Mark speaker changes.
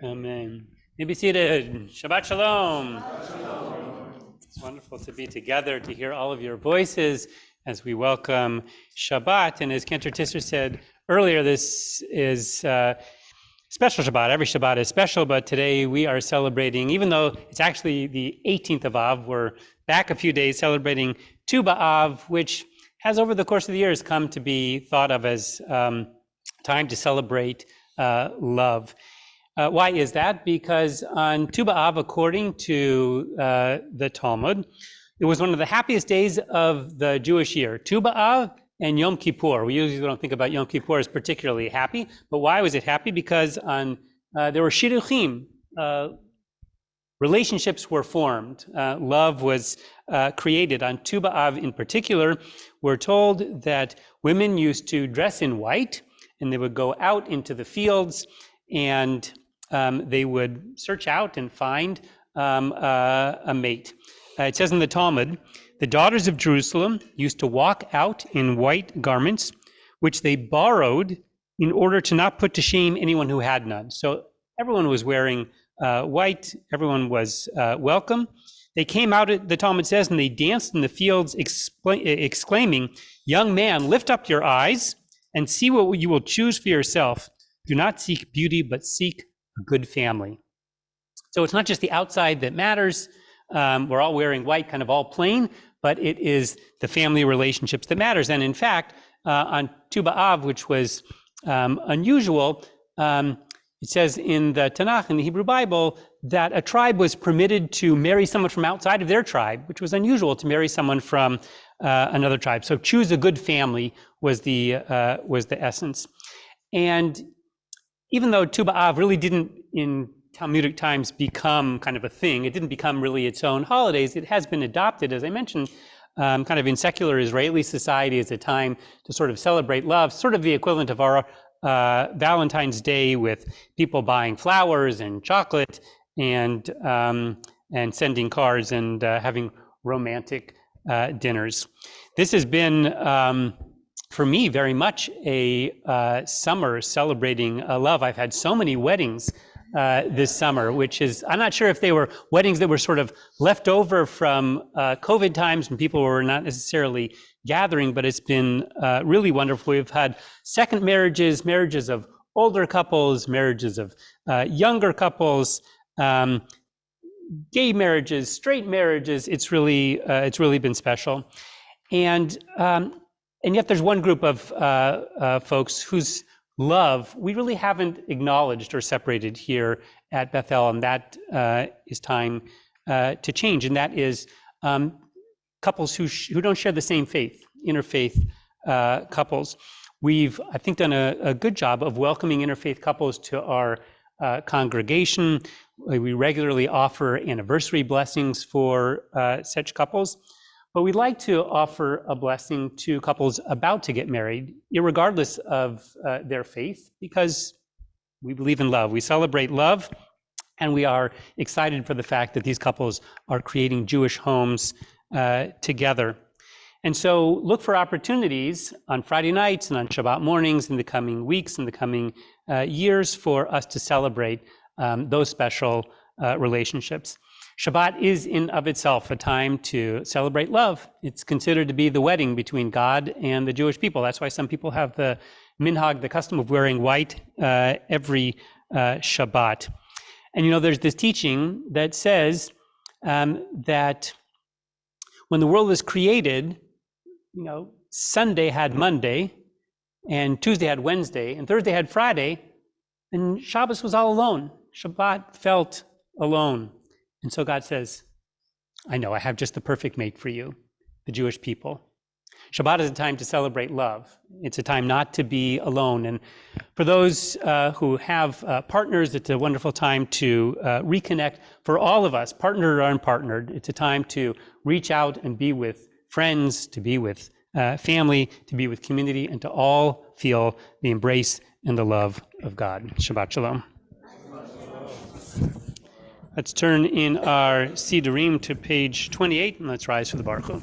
Speaker 1: Amen. You be seated. Shabbat shalom. Shabbat shalom. It's wonderful to be together, to hear all of your voices as we welcome Shabbat. And as Cantor Tisser said earlier, this is special Shabbat. Every Shabbat is special, but today we are celebrating, even though it's actually the 18th of Av, we're back a few days celebrating Tu B'Av, which has over the course of the years come to be thought of as time to celebrate love. Why is that? Because on Tu B'Av, according to the Talmud, it was one of the happiest days of the Jewish year. Tu B'Av and Yom Kippur. We usually don't think about Yom Kippur as particularly happy, but why was it happy? Because there were shidduchim, relationships were formed, love was created. On Tu B'Av in particular, we're told that women used to dress in white, and they would go out into the fields, and they would search out and find a mate. It says in the Talmud, the daughters of Jerusalem used to walk out in white garments, which they borrowed in order to not put to shame anyone who had none. So everyone was wearing white, everyone was welcome. They came out, the Talmud says, and they danced in the fields, exclaiming, "Young man, lift up your eyes and see what you will choose for yourself. Do not seek beauty, but seek a good family." So it's not just the outside that matters. We're all wearing white, kind of all plain, but it is the family relationships that matters. And in fact, on Tu B'Av, which was unusual, it says in the Tanakh, in the Hebrew Bible, that a tribe was permitted to marry someone from outside of their tribe, which was unusual to marry someone from another tribe. So choose a good family was the essence. And even though Tu B'Av really didn't, in Talmudic times, become kind of a thing, it didn't become really its own holidays, it has been adopted, as I mentioned, kind of in secular Israeli society as a time to sort of celebrate love, sort of the equivalent of our Valentine's Day, with people buying flowers and chocolate and sending cards and having romantic dinners. This has been, for me, very much a summer celebrating love. I've had so many weddings this summer, which is, I'm not sure if they were weddings that were sort of left over from COVID times when people were not necessarily gathering, but it's been really wonderful. We've had second marriages, marriages of older couples, marriages of younger couples, gay marriages, straight marriages. It's really been special. And yet there's one group of folks whose love we really haven't acknowledged or separated here at Bethel, and that is time to change. And that is couples who don't share the same faith, interfaith couples. We've, I think, done a good job of welcoming interfaith couples to our congregation. We regularly offer anniversary blessings for such couples. But we'd like to offer a blessing to couples about to get married, irregardless of their faith, because we believe in love. We celebrate love, and we are excited for the fact that these couples are creating Jewish homes together. And so look for opportunities on Friday nights and on Shabbat mornings in the coming weeks, in the coming years, for us to celebrate those special relationships. Shabbat is in of itself a time to celebrate love. It's considered to be the wedding between God and the Jewish people. That's why some people have the minhag, the custom of wearing white every Shabbat. And you know, there's this teaching that says that when the world was created, you know, Sunday had Monday, and Tuesday had Wednesday, and Thursday had Friday, and Shabbos was all alone. Shabbat felt alone. And so God says, I know, I have just the perfect mate for you, the Jewish people. Shabbat is a time to celebrate love. It's a time not to be alone. And for those who have partners, it's a wonderful time to reconnect. For all of us, partnered or unpartnered, it's a time to reach out and be with friends, to be with family, to be with community, and to all feel the embrace and the love of God. Shabbat shalom. Let's turn in our Sidurim to page 28, and let's rise for the Baruch Hu.